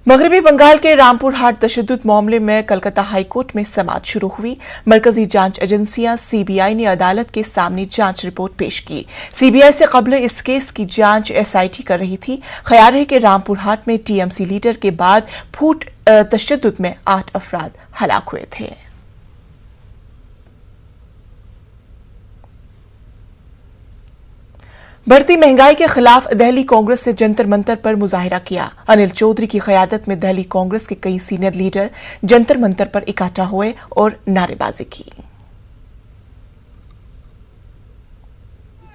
मगरबी बंगाल के रामपुर हाट तशद्दुद मामले में कलकत्ता हाईकोर्ट में समाअत शुरू हुई। मरकजी जांच एजेंसियां सीबीआई ने अदालत के सामने जांच रिपोर्ट पेश की। सीबीआई से कबल इस केस की जांच एसआईटी कर रही थी। ख्याल है कि रामपुर हाट में टीएमसी लीडर के बाद फूट तशद्दुद में 8 अफराद हलाक हुए थे। बढ़ती महंगाई के खिलाफ दिल्ली कांग्रेस से जंतर मंतर पर मुजाहिरा किया। अनिल चौधरी की क़यादत में दिल्ली कांग्रेस के कई सीनियर लीडर जंतर मंतर पर इकट्ठा हुए और नारेबाजी की। इस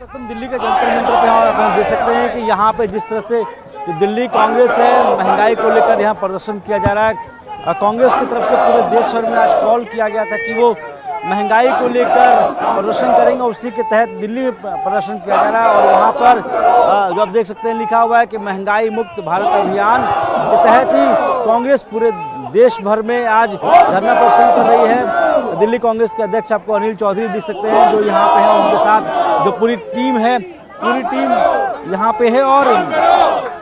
वक्त हम दिल्ली के जंतर मंतर पे आप देख सकते हैं कि यहाँ पे जिस तरह से जो दिल्ली कांग्रेस है महंगाई को लेकर यहाँ प्रदर्शन किया जा रहा है। कांग्रेस की तरफ से पूरे देश भर में आज कॉल किया गया था कि वो महंगाई को लेकर प्रदर्शन करेंगे, उसी के तहत दिल्ली में प्रदर्शन किया जा रहा है। और वहाँ पर जो आप देख सकते हैं लिखा हुआ है कि महंगाई मुक्त भारत अभियान के तहत ही कांग्रेस पूरे देश भर में आज धरना प्रदर्शन कर रही है। दिल्ली कांग्रेस के अध्यक्ष आपको अनिल चौधरी दिख सकते हैं जो यहाँ पे हैं, उनके साथ जो पूरी टीम है, पूरी टीम यहाँ पे है और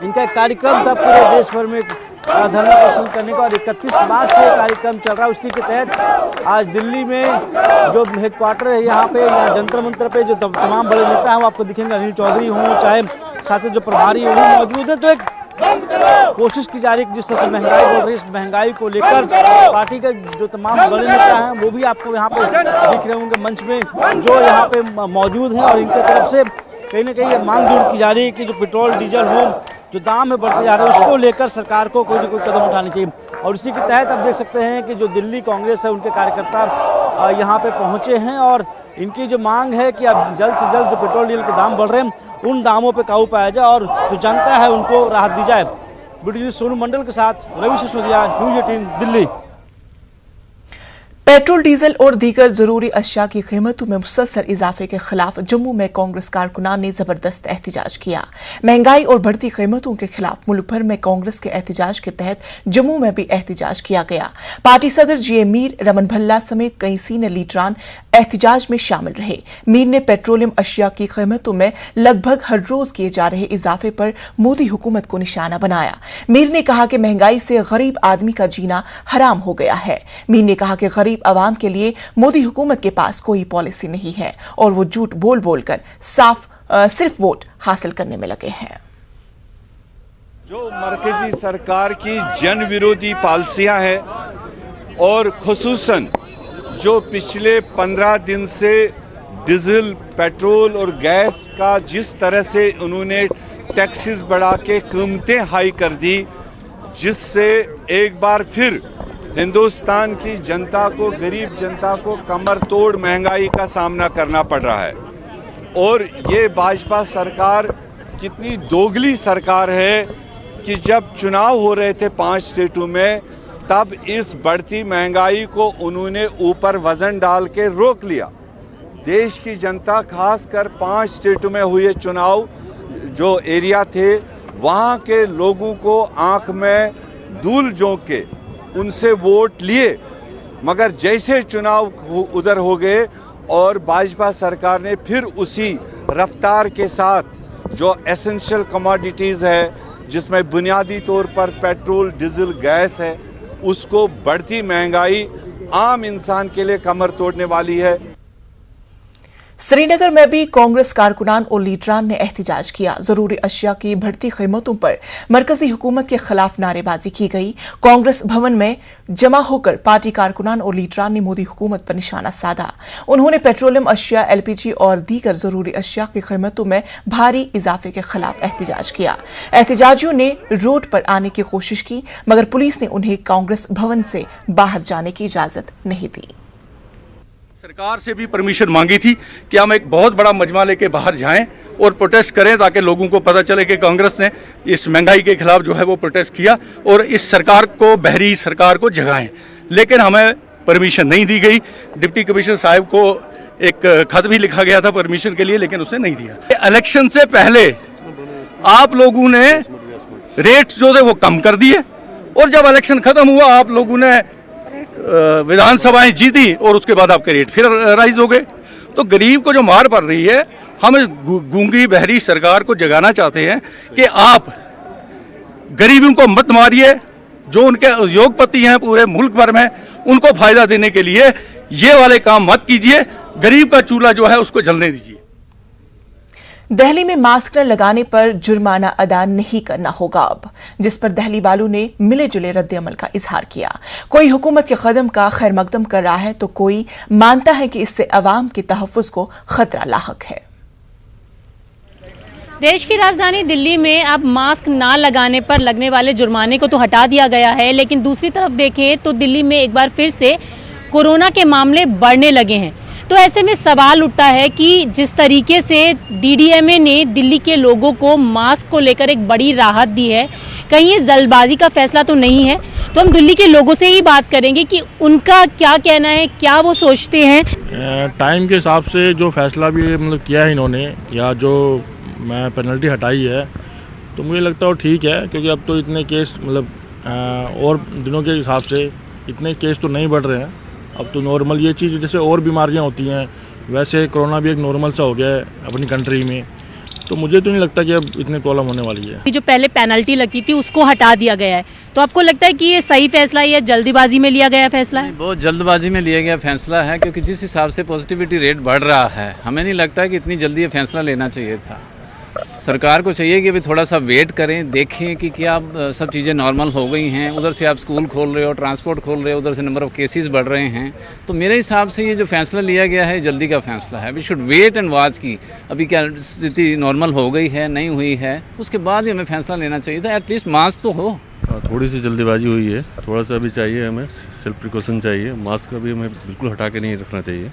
इनका एक कार्यक्रम था पूरे देश भर में धरना प्रदर्शन करने का और 31 मार्च से कार्यक्रम चल रहा है। उसी के तहत आज दिल्ली में जो हेडक्वार्टर है यहाँ पे जंतर मंतर पे जो तमाम बड़े नेता हैं वो आपको दिखेंगे। अनिल चौधरी हों चाहे साथ जो प्रभारी वो मौजूद है। तो एक कोशिश की जा रही है जिस तरह से महंगाई बढ़ रही है, इस महंगाई को लेकर पार्टी के जो तमाम बड़े नेता हैं वो भी आपको यहाँ पे दिख रहे होंगे मंच में जो यहाँ पे मौजूद हैं और इनकी तरफ से कहीं ना कहीं मांग दूर की जा रही है कि जो पेट्रोल डीजल हो जो दाम में बढ़ते जा रहे हैं उसको लेकर सरकार को कोई ना कोई कदम उठानी चाहिए। और इसी के तहत आप देख सकते हैं कि जो दिल्ली कांग्रेस है उनके कार्यकर्ता यहाँ पे पहुँचे हैं और इनकी जो मांग है कि अब जल्द से जल्द जो पेट्रोल डीजल के दाम बढ़ रहे हैं उन दामों पे काबू पाया जाए और जो जनता है उनको राहत दी जाए। वीडियो सोनू मंडल के साथ Ravi Sisodia, news 18 Delhi. Petrol diesel और दीगर जरूरी अशिया की कीमतों में मुसलसल इजाफे के खिलाफ जम्मू में कांग्रेस कारकुनान ने जबरदस्त एहतजाज किया। महंगाई और बढ़ती कीमतों के खिलाफ मुल्क भर में कांग्रेस के एहतजाज के तहत जम्मू में भी एहतजाज किया गया। पार्टी सदर जीए मीर, रमन भल्ला समेत कई सीनियर लीडरान एहतजाज में शामिल रहे। मीर ने पेट्रोलियम अशिया की कीमतों में लगभग हर रोज किए जा रहे इजाफे पर मोदी हुकूमत को निशाना बनाया। मीर ने कहा कि महंगाई से गरीब आदमी का जीना हराम हो गया है। मीर ने कहा कि गरीब आवाम के लिए मोदी हुकूमत के पास कोई पॉलिसी नहीं है और वो झूठ बोल बोलकर सिर्फ वोट हासिल करने में लगे हैं। जो मरकजी सरकार की जन विरोधी पॉलिसियां हैं और खुसूसन जो पिछले 15 दिन से डीजल, पेट्रोल और गैस का जिस तरह से उन्होंने टैक्सेस बढ़ा के कीमतें हाई कर दी, जिससे एक बार फिर हिंदुस्तान की जनता को, गरीब जनता को कमर तोड़ महंगाई का सामना करना पड़ रहा है। और ये भाजपा सरकार कितनी दोगली सरकार है कि जब चुनाव हो रहे थे 5 स्टेटों में तब इस बढ़ती महंगाई को उन्होंने ऊपर वजन डाल के रोक लिया। देश की जनता, खासकर 5 स्टेटों में हुए चुनाव जो एरिया थे वहाँ के लोगों को आंख में धूल झोंक के उनसे वोट लिए, मगर जैसे चुनाव उधर हो गए और भाजपा सरकार ने फिर उसी रफ्तार के साथ जो एसेंशियल कमोडिटीज़ है जिसमें बुनियादी तौर पर पेट्रोल, डीजल, गैस है, उसको बढ़ती महंगाई आम इंसान के लिए कमर तोड़ने वाली है। श्रीनगर में भी कांग्रेस कारकुनान और लीडरान ने एहतजाज किया। जरूरी अशिया की बढ़ती कीमतों पर मरकजी हुकूमत के खिलाफ नारेबाजी की गई। कांग्रेस भवन में जमा होकर पार्टी कारकुनान और लीडरान ने मोदी हुकूमत पर निशाना साधा। उन्होंने पेट्रोलियम अशिया, एलपीजी और दीगर जरूरी अशिया की कीमतों में भारी इजाफे के खिलाफ एहतजाज किया। एहतजाजियों ने रोड पर आने की कोशिश की मगर पुलिस ने उन्हें कांग्रेस भवन से बाहर जाने की इजाजत नहीं दी। सरकार से भी परमिशन मांगी थी कि हम एक बहुत बड़ा मजमा लेके बाहर जाएं और प्रोटेस्ट करें ताकि लोगों को पता चले कि कांग्रेस ने इस महंगाई के खिलाफ जो है वो प्रोटेस्ट किया और इस सरकार को, बहरी सरकार को जगाएं। लेकिन हमें परमिशन नहीं दी गई। डिप्टी कमिश्नर साहब को एक खत भी लिखा गया था परमिशन के लिए, लेकिन उसने नहीं दिया। इलेक्शन से पहले आप लोगों ने रेट जो थे वो कम कर दिए और जब इलेक्शन खत्म हुआ आप लोगों ने विधानसभाएं जीती और उसके बाद आपके रेट फिर राइज हो गए। तो गरीब को जो मार पड़ रही है, हम इस गूंगी बहरी सरकार को जगाना चाहते हैं कि आप गरीबों को मत मारिए, जो उनके उद्योगपति हैं पूरे मुल्क भर में, उनको फायदा देने के लिए ये वाले काम मत कीजिए। गरीब का चूल्हा जो है उसको जलने दीजिए। दिल्ली में मास्क न लगाने पर जुर्माना अदा नहीं करना होगा अब, जिस पर दिल्ली वालों ने मिले जुले रद्द-ए-अमल का इजहार किया। कोई हुकूमत के कदम का खैर मकदम कर रहा है तो कोई मानता है कि इससे अवाम के तहफ्फुज को खतरा लाहक है। देश की राजधानी दिल्ली में अब मास्क ना लगाने पर लगने वाले जुर्माने को तो हटा दिया गया है, लेकिन दूसरी तरफ देखें तो दिल्ली में एक बार फिर से कोरोना के मामले बढ़ने लगे हैं। तो ऐसे में सवाल उठता है कि जिस तरीके से डीडीएमए ने दिल्ली के लोगों को मास्क को लेकर एक बड़ी राहत दी है, कहीं ये जल्दबाजी का फैसला तो नहीं है? तो हम दिल्ली के लोगों से ही बात करेंगे कि उनका क्या कहना है, क्या वो सोचते हैं। टाइम के हिसाब से जो फैसला भी मतलब किया है इन्होंने, या जो मैं पेनल्टी हटाई है, तो मुझे लगता है वो ठीक है, क्योंकि अब तो इतने केस मतलब और दिनों के हिसाब से इतने केस तो नहीं बढ़ रहे हैं। अब तो नॉर्मल ये चीज़, जैसे और बीमारियां होती हैं वैसे कोरोना भी एक नॉर्मल सा हो गया है अपनी कंट्री में, तो मुझे तो नहीं लगता कि अब इतनी प्रॉब्लम होने वाली है। जो पहले पेनल्टी लगती थी उसको हटा दिया गया है, तो आपको लगता है कि ये सही फैसला है या जल्दीबाजी में लिया गया फैसला है? बहुत जल्दबाजी में लिया गया फैसला है, क्योंकि जिस हिसाब से पॉजिटिविटी रेट बढ़ रहा है, हमें नहीं लगता कि इतनी जल्दी ये फैसला लेना चाहिए था। सरकार को चाहिए कि अभी थोड़ा सा वेट करें, देखें कि क्या सब चीज़ें नॉर्मल हो गई हैं। उधर से आप स्कूल खोल रहे हो, ट्रांसपोर्ट खोल रहे हो, उधर से नंबर ऑफ़ केसेस बढ़ रहे हैं। तो मेरे हिसाब से ये जो फैसला लिया गया है जल्दी का फैसला है। We should wait and watch की अभी क्या स्थिति नॉर्मल हो गई है, नहीं हुई है, उसके बाद ही हमें फैसला लेना चाहिए था। एटलीस्ट मास्क तो हो। थोड़ी सी जल्दीबाजी हुई है, थोड़ा सा अभी चाहिए, हमें सेल्फ प्रिकॉशन चाहिए। मास्क का भी हमें बिल्कुल हटा के नहीं रखना चाहिए।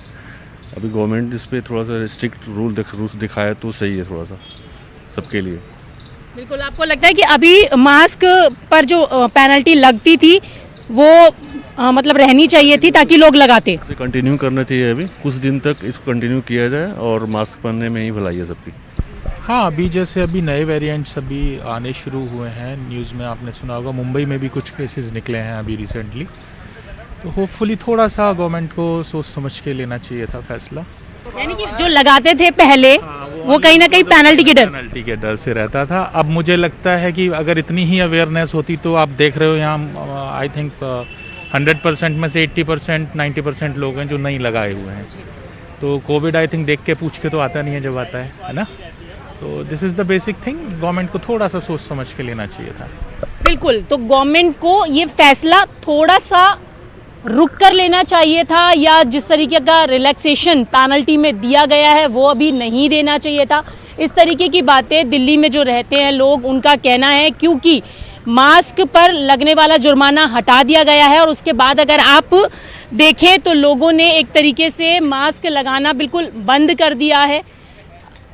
अभी गवर्नमेंट इस पर थोड़ा सा स्ट्रिक्ट रूल्स दिखाए तो सही है थोड़ा सा सबके लिए। बिल्कुल, आपको लगता है कि अभी मास्क पर जो पेनल्टी लगती थी वो मतलब रहनी चाहिए थी ताकि लोग लगाते? इसे कंटिन्यू करना चाहिए, अभी कुछ दिन तक इसको कंटिन्यू किया जाए और मास्क पहनने में ही भलाई है सबकी। हाँ, अभी जैसे अभी नए वेरिएंट्स अभी आने शुरू हुए हैं, न्यूज़ में आपने सुना होगा, मुंबई में भी कुछ केसेस निकले हैं अभी रिसेंटली, तो होपफुली थोड़ा सा गवर्नमेंट को सोच समझ के लेना चाहिए था फैसला। यानी कि जो लगाते थे पहले वो कहीं ना कहीं पेनल्टी के डर से रहता था। अब मुझे लगता है कि अगर इतनी ही अवेयरनेस होती तो आप देख रहे हो यहाँ आई थिंक 100% में से 80% 90% लोग हैं जो नहीं लगाए हुए हैं। तो कोविड आई थिंक देख के पूछ के तो आता नहीं है, जब आता है ना। तो this is the basic thing, government को थोड़ा सा सोच समझ के लेना चाहिए था। बिल्कुल, तो गवर्नमेंट को ये फैसला थोड़ा सा रुक कर लेना चाहिए था, या जिस तरीके का रिलैक्सेशन पेनल्टी में दिया गया है वो अभी नहीं देना चाहिए था। इस तरीके की बातें दिल्ली में जो रहते हैं लोग, उनका कहना है, क्योंकि मास्क पर लगने वाला जुर्माना हटा दिया गया है और उसके बाद अगर आप देखें तो लोगों ने एक तरीके से मास्क लगाना बिल्कुल बंद कर दिया है।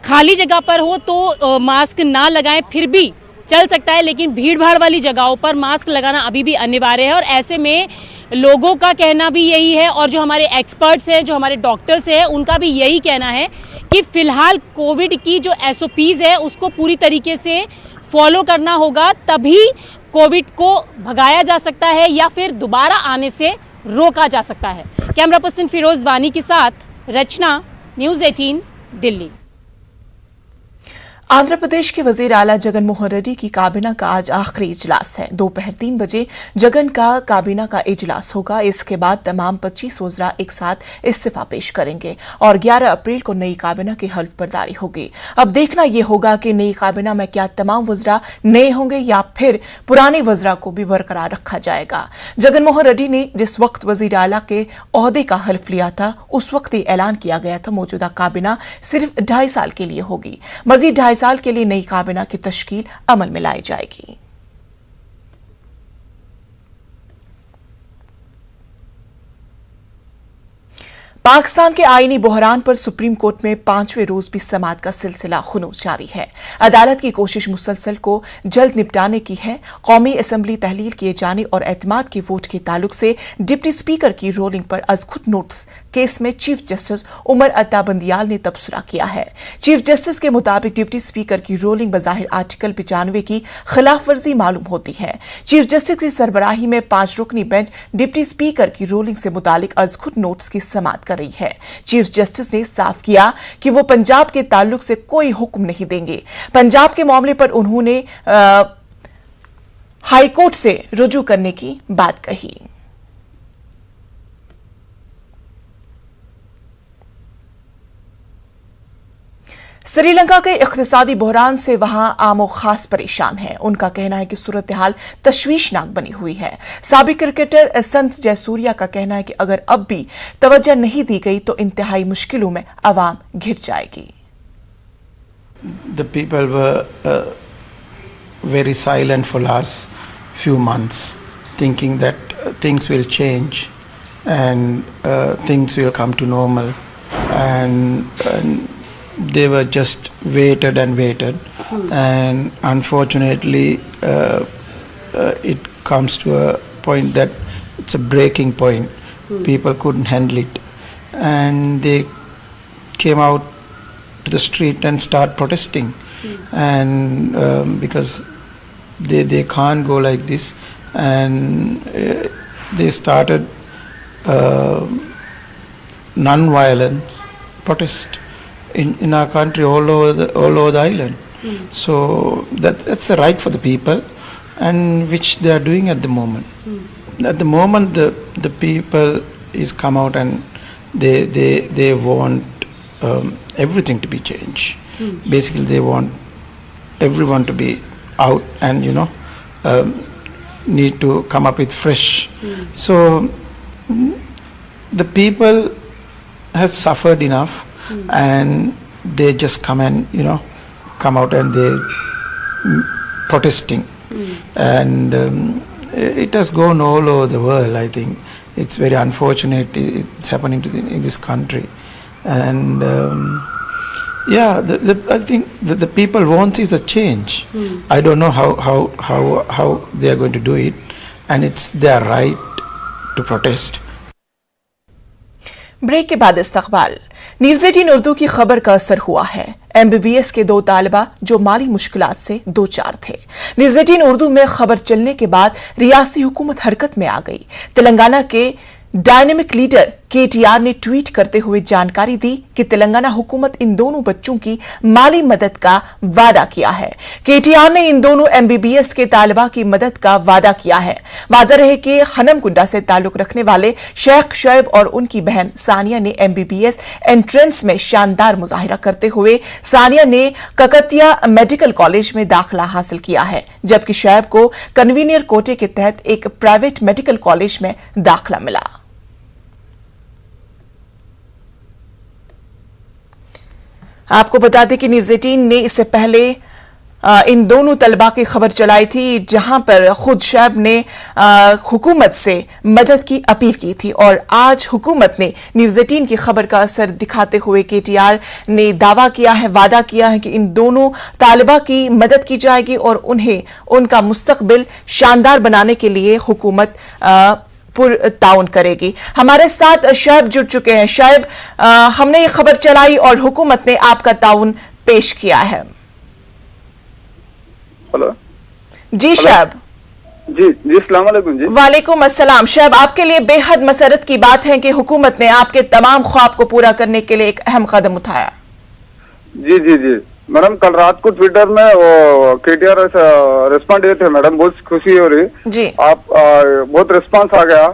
खाली जगह पर हो तो मास्क ना लगाएं, फिर भी चल सकता है, लेकिन भीड़ भाड़ वाली जगहों पर मास्क लगाना अभी भी अनिवार्य है। और ऐसे में लोगों का कहना भी यही है, और जो हमारे एक्सपर्ट्स हैं, जो हमारे डॉक्टर्स हैं, उनका भी यही कहना है कि फ़िलहाल कोविड की जो SOPs है उसको पूरी तरीके से फॉलो करना होगा, तभी कोविड को भगाया जा सकता है या फिर दोबारा आने से रोका जा सकता है। कैमरा पर्सन फिरोज वानी के साथ रचना, न्यूज़ 18 दिल्ली। आंध्र प्रदेश के वजीर आला जगन मोहन रेड्डी की काबीना का आज आखिरी इजलास है। दोपहर 3 बजे जगन का काबीना का इजलास होगा। इसके बाद तमाम 25 वज़रा एक साथ इस्तीफा पेश करेंगे और 11 अप्रैल को नई काबीना की हल्फ बर्दारी होगी। अब देखना यह होगा कि नई काबीना में क्या तमाम वज़रा नए होंगे या फिर पुराने वज़रा को भी बरकरार रखा जाएगा। जगन मोहन रेड्डी ने जिस वक्त वजीर आला के ओहदे का हल्फ लिया था, उस वक्त ही ऐलान किया गया था मौजूदा काबीना सिर्फ 2.5 साल के लिए होगी। मजीद 2.5 साल के लिए नई काबीना की तश्कील अमल में लाई जाएगी। पाकिस्तान के आईनी बहरान पर सुप्रीम कोर्ट में 5वें रोज भी समाअत का सिलसिला खुनूस जारी है। अदालत की कोशिश मुसलसल को जल्द निपटाने की है। कौमी असम्बली तहलील किए जाने और एतमाद के वोट के ताल्लुक से डिप्टी स्पीकर की रोलिंग पर अज़खुद नोटिस केस में चीफ जस्टिस उमर अता बंदियाल ने तबसरा किया है। चीफ जस्टिस के मुताबिक डिप्टी स्पीकर की रोलिंग बज़ाहिर आर्टिकल 95 की खिलाफ वर्जी मालूम होती है। चीफ जस्टिस की सरबराही में 5 रुकनी बेंच डिप्टी स्पीकर की रोलिंग से मुतालिक अज़खुद नोटिस की समाअत कर रही है। चीफ जस्टिस ने साफ किया कि वो पंजाब के ताल्लुक से कोई हुक्म नहीं देंगे। पंजाब के मामले पर उन्होंने हाईकोर्ट से रुजू करने की बात कही। श्रीलंका के इख्तिसादी बहरान से वहां आमो खास परेशान हैं। उनका कहना है कि सूरत हाल तशवीशनाक बनी हुई है। साबिक क्रिकेटर संत जयसूर्या का कहना है कि अगर अब भी तवज्जो नहीं दी गई तो इंतहाई मुश्किलों में आवाम घिर जाएगी। The people were very silent for last few months, thinking that things will change and things will come to normal, and they were just waited and waited, and unfortunately it comes to a point that it's a breaking point. People couldn't handle it, and they came out to the street and start protesting, and because they can't go like this, and they started non-violence protest in our country, all over the island. So that's a right for the people, and which they are doing at the moment. At the moment, the people is come out and they want everything to be changed. Basically, they want everyone to be out and need to come up with fresh. So the people has suffered enough, and they just come out and they protesting, and it has gone all over the world. I think it's very unfortunate it's happening in this country, and I think the people want is a change. I don't know how they are going to do it, and it's their right to protest. Break के बाद इस्तकबाल। News 18 Urdu की खबर का असर हुआ है। MBBS के 2 तालिबा जो माली मुश्किलात से 2-4 थे। न्यूज़ 18 उर्दू में खबर चलने के बाद रियासती हुकूमत हरकत में आ गई। तेलंगाना के डायनेमिक लीडर KTR ने ट्वीट करते हुए जानकारी दी कि तेलंगाना हुकूमत इन दोनों बच्चों की माली मदद का वादा किया है। KTR ने इन दोनों MBBS के तालिबा की मदद का वादा किया है। वाज़ेह रहे कि हनमकुंडा से ताल्लुक रखने वाले शेख शोएब और उनकी बहन सानिया ने MBBS एंट्रेंस में शानदार मुजाहिरा करते हुए सानिया ने ककतिया मेडिकल कॉलेज में दाखिला हासिल किया है, जबकि शोएब को कन्वीनियर कोटे के तहत एक प्राइवेट मेडिकल कॉलेज में दाखिला मिला। आपको बता दें कि न्यूज़ 18 ने इससे पहले इन दोनों तलबा की खबर चलाई थी, जहां पर खुद शोएब ने हुकूमत से मदद की अपील की थी, और आज हुकूमत ने न्यूज़ 18 की खबर का असर दिखाते हुए KTR ने दावा किया है, वादा किया है कि इन दोनों तालिबा की मदद की जाएगी और उन्हें उनका मुस्तकबिल शानदार बनाने के लिए हुकूमत ताउन करेगी। हमारे साथ शोएब जुड़ चुके हैं। शोएब, हमने ये खबर चलाई और हुकूमत ने आपका ताउन पेश किया है। हेलो जी शोएब। जी अस्सलाम वालेकुम। जी वालेकुम अस्सलाम। शोएब, आपके लिए बेहद मसरत की बात है कि हुकूमत ने आपके तमाम ख्वाब को पूरा करने के लिए एक अहम कदम उठाया। जी जी जी मैडम, कल रात को ट्विटर में वो KTR रिस्पॉन्ड दिए थे मैडम, बहुत खुशी हो रही जी। आप बहुत रिस्पांस आ गया।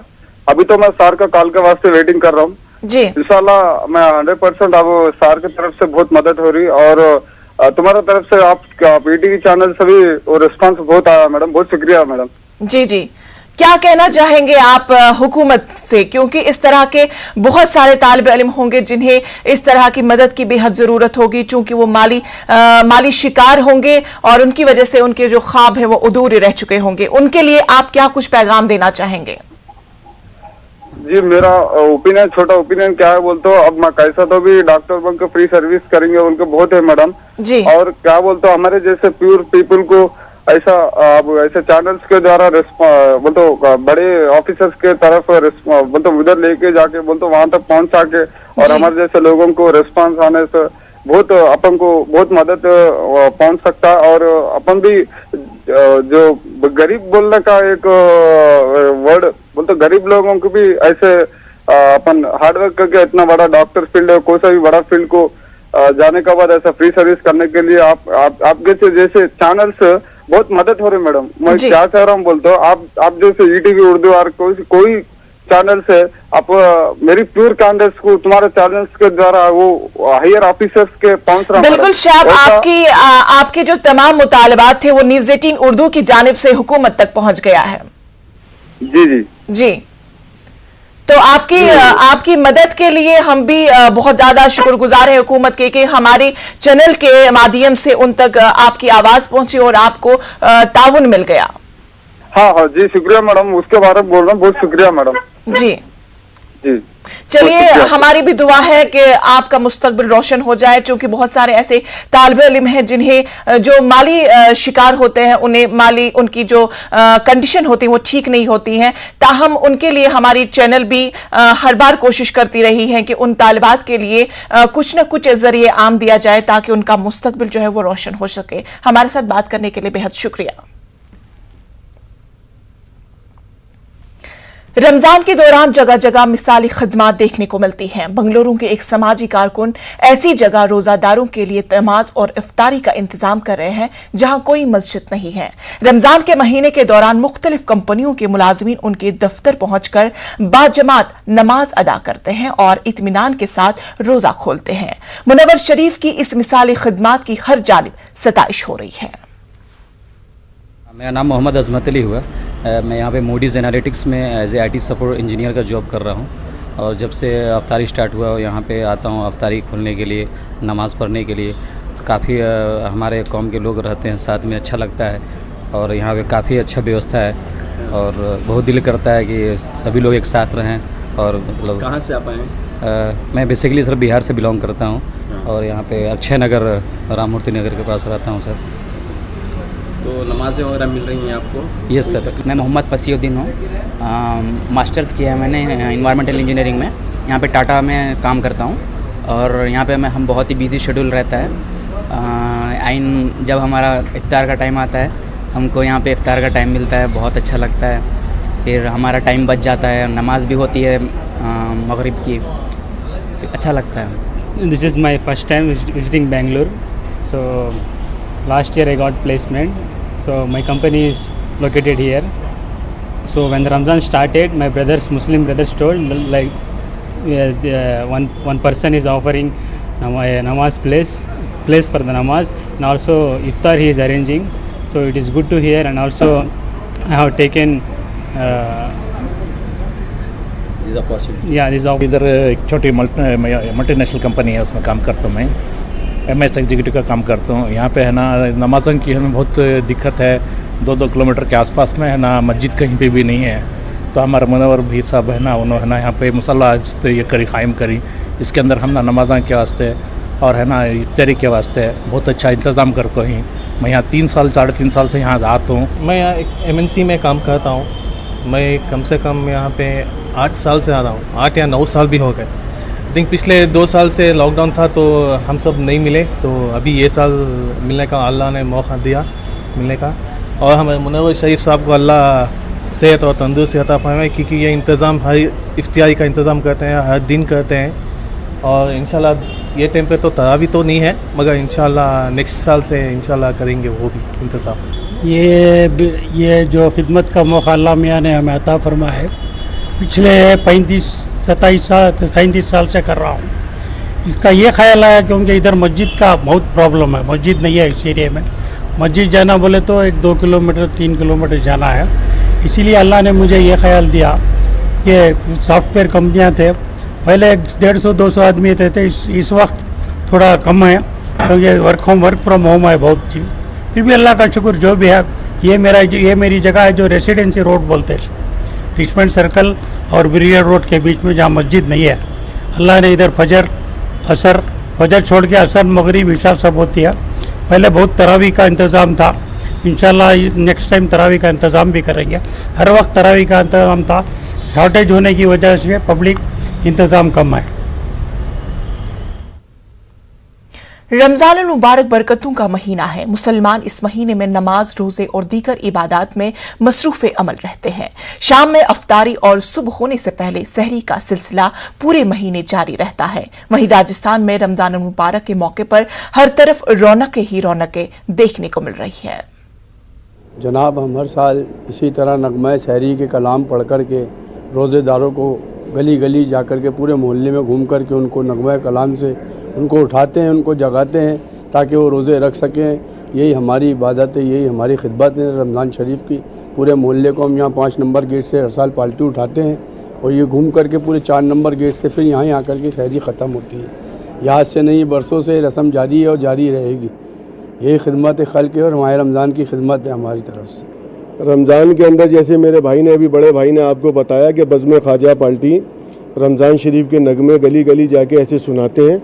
अभी तो मैं सार का कॉल के वास्ते वेटिंग कर रहा हूँ जी। इंशाल्लाह मैं 100% अब सार की तरफ से बहुत मदद हो रही, और तुम्हारा तरफ से आप PTV चैनल से भी वो रिस्पांस बहुत आया मैडम, बहुत शुक्रिया मैडम। जी जी, क्या कहना चाहेंगे आप हुकूमत से, क्योंकि इस तरह के बहुत सारे तालिब इल्म होंगे जिन्हें इस तरह की मदद की बेहद जरूरत होगी, चूंकि वो माली शिकार होंगे और उनकी वजह से उनके जो ख्वाब है वो अधूरे रह चुके होंगे, उनके लिए आप क्या कुछ पैगाम देना चाहेंगे? जी मेरा ओपिनियन, छोटा ओपिनियन क्या है बोलते हो, अब मैं कैसा तो भी डॉक्टर बन के फ्री सर्विस करेंगे उनके बहुत है मैडम जी। और क्या बोलते हो हमारे जैसे प्योर पीपल को ऐसा अब ऐसे चैनल्स के द्वारा बोलते बड़े ऑफिसर्स के तरफ बोलते उधर लेके जाके बोलते वहां तक पहुंचा के, और हमारे जैसे लोगों को रिस्पांस आने से बहुत अपन को बहुत मदद पहुंच सकता है, और अपन भी जो गरीब बोलने का एक वर्ड बोलते गरीब लोगों को भी ऐसे अपन हार्डवर्क करके इतना बड़ा डॉक्टर फील्ड है, कोई सा भी बड़ा फील्ड को जाने के बाद ऐसा फ्री सर्विस करने के लिए आपके जैसे चैनल्स बहुत मदद हो रही है मैडम। मैं जी। क्या चाह रहा हूँ बोलते हो, आप जैसे ईटीवी उर्दू और कोई चैनल से आप मेरी प्योर कैंडिडेट्स को तुम्हारे चैनल्स के द्वारा वो हायर ऑफिसर्स के पहुंच रहा। बिल्कुल शायद आपके जो तमाम मुतालबात थे वो न्यूज़ 18 उर्दू की जानिब से हुकूमत तक पहुंच गया है। जी जी जी, तो आपकी मदद के लिए हम भी बहुत ज्यादा शुक्रगुजार हैं हुकूमत के कि हमारे चैनल के माध्यम से उन तक आपकी आवाज पहुंची और आपको ताउन मिल गया। हाँ जी, शुक्रिया मैडम, उसके बारे में बोल रहा हूँ, बहुत शुक्रिया मैडम। जी जी चलिए, हमारी भी दुआ है कि आपका मुस्तकबिल रोशन हो जाए, क्योंकि बहुत सारे ऐसे तालिबे इल्म हैं जिन्हें जो माली शिकार होते हैं, उन्हें उनकी जो कंडीशन होती है वो ठीक नहीं होती हैं। ताहम उनके लिए हमारी चैनल भी हर बार कोशिश करती रही है कि उन तालिबात के लिए कुछ न कुछ जरिए आम दिया जाए ताकि उनका मुस्तकबिल जो है वो रोशन हो सके। हमारे साथ बात करने के लिए बेहद शुक्रिया। रमजान के दौरान जगह जगह मिसाली खदमात देखने को मिलती हैं। बंगलुरु के एक समाजी कारकुन ऐसी जगह रोजादारों के लिए नमाज और इफ्तारी का इंतजाम कर रहे हैं जहां कोई मस्जिद नहीं है। रमजान के महीने के दौरान मुख्तलिफ कंपनियों के मुलाजिमीन उनके दफ्तर पहुंचकर बाजमात नमाज अदा करते हैं और इत्मीनान के साथ रोजा खोलते हैं। मुनव्वर शरीफ की इस मिसाली खदमात की हर जानिब सताइश हो रही है। मेरा नाम मोहम्मद अजमत अली हुआ। मैं यहाँ पे मूडीज़ एनालिटिक्स में as a IT support engineer का जॉब कर रहा हूँ और जब से अफ्तारी स्टार्ट हुआ यहाँ पे आता हूँ अफ्तारी खोलने के लिए, नमाज़ पढ़ने के लिए। काफ़ी हमारे कौम के लोग रहते हैं साथ में, अच्छा लगता है और यहाँ पे काफ़ी अच्छा व्यवस्था है और बहुत दिल करता है कि सभी लोग एक साथ रहें। और मतलब कहाँ से आप आए? मैं बेसिकली सर बिहार से बिलोंग करता हूँ और यहाँ पे अक्षय नगर, राममूर्ति नगर के पास रहता हूँ सर। तो नमाजें वगैरह मिल रही हैं आपको? Yes sir. मैं मोहम्मद फसीउद्दीन हूँ। मास्टर्स किया है मैंने इन्वायरमेंटल इंजीनियरिंग में। यहाँ पे टाटा में काम करता हूँ और यहाँ पे हम बहुत ही बिजी शेड्यूल रहता है। जब हमारा इफ्तार का टाइम आता है, हमको यहाँ पे इफ्तार का टाइम मिलता है, बहुत अच्छा लगता है। फिर हमारा टाइम बच जाता है, नमाज भी होती है मगरिब की, अच्छा लगता है। This is my first time visiting Bangalore. So last year I got placement, so my company is located here. So when the Ramzan started, my Muslim brothers told like one person is offering namaz place for the namaz, and also iftar he is arranging. So it is good to hear, and also I have taken this opportunity. Yeah, this opportunity. इधर एक छोटी multinational company है, उसमें काम करता हूँ मैं, MS executive का काम करता हूँ। यहाँ पे है ना नमाज़ों की हमें बहुत दिक्कत है। 2-2 किलोमीटर के आसपास में है ना मस्जिद कहीं पे भी नहीं है। तो हमारा मुनव्वर भीर साहब है ना, उन्होंने है ना यहाँ पे मुसल्ला ये करी कायम करी, इसके अंदर हम ना नमाज़ों के वास्ते और है ना इफ्तारी के वास्ते बहुत अच्छा इंतज़ाम करते हैं। मैं यहाँ 3 साल 3.5 साल से यहाँ आता हूँ। मैं यहाँ एक MNC में काम करता हूँ। मैं कम से कम यहाँ पे 8 साल से आ रहा हूँ, 8 या 9 साल भी हो गए। आई थिंक पिछले 2 साल से लॉकडाउन था तो हम सब नहीं मिले, तो अभी ये साल मिलने का अल्लाह ने मौका दिया मिलने का। और हमें मुनव्वर शरीफ साहब को अल्लाह सेहत और तंदुरुस्ती अता फरमाए, क्योंकि ये इंतज़ाम हर इफ्तियारी का इंतज़ाम करते हैं, हर दिन करते हैं। और इंशाल्लाह ये टाइम पे तो तरावी तो नहीं है, मगर इंशाल्लाह नेक्स्ट साल से इंशाल्लाह करेंगे वो भी इंतज़ाम। ये जो खिदमत का मौका अल्लाह मियाँ ने हमें अता फरमाया है, पिछले 37 साल से कर रहा हूँ। इसका ये ख्याल आया क्योंकि इधर मस्जिद का बहुत प्रॉब्लम है, मस्जिद नहीं है इस एरिया में। मस्जिद जाना बोले तो 1-2 किलोमीटर 3 किलोमीटर जाना है। इसीलिए अल्लाह ने मुझे ये ख्याल दिया कि सॉफ्टवेयर कंपनियाँ थे, पहले 150-200 आदमी थे, इस वक्त थोड़ा कम है क्योंकि वर्क फ्रॉम होम है बहुत चीज़। फिर भी अल्लाह का शुक्र जो भी है, ये मेरी जगह है जो रेसिडेंसी रोड बोलते हैं, रिचमंड सर्कल और ब्रिगेड रोड के बीच में, जहाँ मस्जिद नहीं है। अल्लाह ने इधर फजर छोड़ के असर मगरिब इशा सब होती है। पहले बहुत तरावी का इंतज़ाम था, इंशाल्लाह नेक्स्ट टाइम तरावी का इंतज़ाम भी करेंगे। हर वक्त तरावी का इंतज़ाम था, शॉर्टेज होने की वजह से पब्लिक इंतज़ाम कम है। रमजान मुबारक बरकतों का महीना है। मुसलमान इस महीने में नमाज, रोजे और दीगर इबादात में मसरूफ़ अमल रहते हैं। शाम में अफ्तारी और सुबह होने से पहले सहरी का सिलसिला पूरे महीने जारी रहता है। वहीं राजस्थान में रमजान मुबारक के मौके पर हर तरफ रौनकें ही रौनकें देखने को मिल रही है। जनाब, हम हर साल इसी तरह नगमा सहरी के कलाम पढ़ कर के रोज़ेदारों को गली गली जा कर के पूरे मोहल्ले में घूम कर के उनको नगमा कलाम से उनको उठाते हैं, उनको जगाते हैं ताकि वो रोज़े रख सकें। यही हमारी इबादत है, यही हमारी खिदमत है रमज़ान शरीफ की। पूरे मोहल्ले को हम यहाँ 5 नंबर गेट से हर साल पार्टी उठाते हैं और ये घूम कर के पूरे 4 नंबर गेट से फिर यहाँ आकर के सहरी ख़त्म होती है। यहाँ से नहीं, बरसों से रस्म जारी है और जारी रहेगी। यही खिदमत खल्क़ है और माह रमज़ान की खिदमत है हमारी तरफ से। रमज़ान के अंदर जैसे मेरे भाई ने अभी बड़े भाई ने आपको बताया कि बज़्म ख्वाजा पार्टी रमज़ान शरीफ के नगमे गली गली जाके ऐसे सुनाते हैं,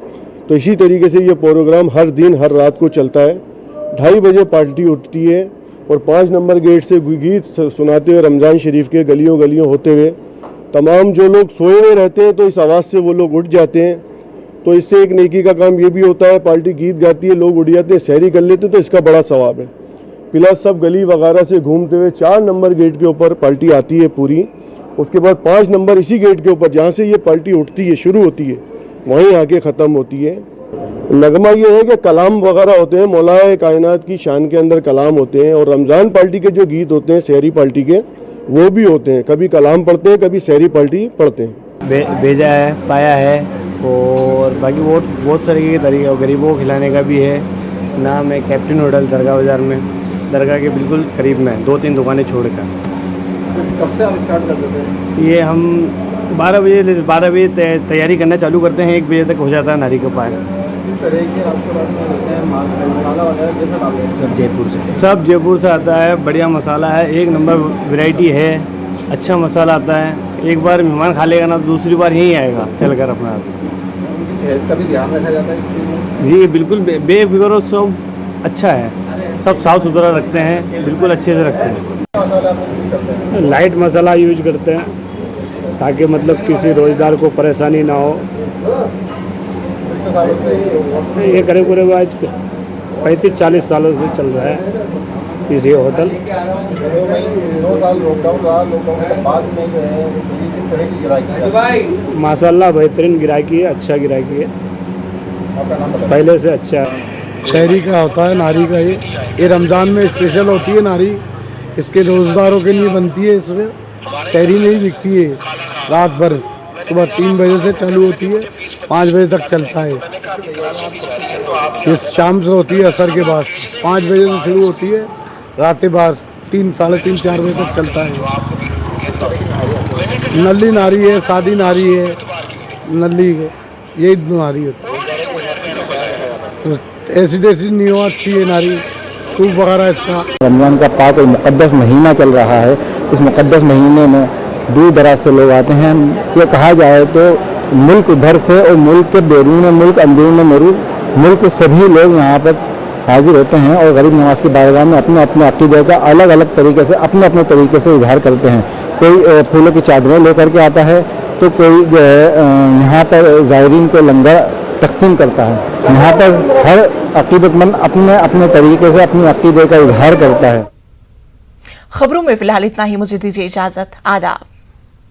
तो इसी तरीके से ये प्रोग्राम हर दिन हर रात को चलता है। 2:30 बजे पार्टी उठती है और 5 नंबर गेट से गीत सुनाते हुए रमज़ान शरीफ के गलियों गलियों होते हुए तमाम जो लोग सोए हुए रहते हैं तो इस आवाज़ से वो लोग उठ जाते हैं। तो इससे एक नेकी का काम ये भी होता है, पार्टी गीत गाती है, लोग उठ जाते हैं, सहरी कर लेते हैं, तो इसका बड़ा सवाब है। प्लस सब गली वगैरह से घूमते हुए 4 नंबर गेट के ऊपर पार्टी आती है पूरी। उसके बाद 5 नंबर इसी गेट के ऊपर जहाँ से ये पार्टी उठती है, शुरू होती है, वहीं आके ख़त्म होती है। नगमा ये है कि कलाम वगैरह होते हैं, मौलाए कायनात की शान के अंदर कलाम होते हैं और रमज़ान पार्टी के जो गीत होते हैं सहरी पार्टी के वो भी होते हैं। कभी कलाम पढ़ते हैं, कभी सहरी पार्टी पढ़ते हैं। भेजा है, पाया है और बाकी बहुत तरीके के तरीके गरीबों को खिलाने का भी है। नाम है कैप्टन होटल दरगाह बाज़ार में, दरगाह के बिल्कुल करीब में, 2-3 दुकानें छोड़कर। कब से आप स्टार्ट कर देते हैं? ये हम 12 बजे तैयारी करना चालू करते हैं, 1 बजे तक हो जाता है नारी का पाया। किस तरह के आपके पास में होते हैं मसाला वगैरह कैसे डालते हैं? सब जयपुर से आता है, बढ़िया मसाला है, 1 नंबर वैरायटी है, अच्छा मसाला आता है। एक बार मेहमान खा लेगा ना, दूसरी बार यहीं आएगा चल कर अपना। सेहत का भी ध्यान रखा जाता है? जी बिल्कुल, बेफिक्र और सब अच्छा है, सब साफ़ सुथरा रखते हैं, बिल्कुल अच्छे से रखते हैं। लाइट मसाला यूज करते हैं ताकि मतलब किसी रोज़गार को परेशानी ना हो। ये करीब आज 35-40 सालों से चल रहा है इसी होटल। 2 साल लॉकडाउन रहा, लॉकडाउन के बाद में जो है किस तरह की गिराकी है? माशाल्लाह बेहतरीन गिराकी है, अच्छा गिराकी है, पहले से अच्छा है। शहरी का होता है, नारी का ये रमज़ान में स्पेशल होती है नारी, इसके रोज़गारों के लिए बनती है। इसमें शहरी नहीं बिकती है, रात भर सुबह 3 बजे से चालू होती है, 5 बजे तक चलता है। ये शाम से होती है, असर के बाद 5 बजे से शुरू होती है, रात के बाद 3, साढ़े 3, 4 बजे तक चलता है। नल्ली नारी है, सादी नारी है, नल्ली यही नारी होती है। ऐसी नहीं हो, अच्छी है नारी, सूप वगैरह इसका। रमज़ान का पाक और मुक़द्दस महीना चल रहा है। इस मुक़द्दस महीने में दूर दराज से लोग आते हैं। ये कहा जाए तो मुल्क भर से और मुल्क के बैरून मुल्क, अंदरून मुल्क सभी लोग यहाँ पर हाजिर होते हैं और गरीब नवाज की बारगाह में अपने अपने अक़ीदे का अलग अलग तरीके से, अपने अपने तरीके से इजहार करते हैं। कोई फूलों की चादरें लेकर के आता है, तो कोई जो है यहाँ पर ज़ायरीन को लंगर तकसीम करता है। यहाँ पर हर अक़ीदतमंद अपने अपने तरीके से अपने अक़ीदे का इजहार करता है। खबरों में फिलहाल इतना ही, मुझे दीजिए इजाजत। आदाब।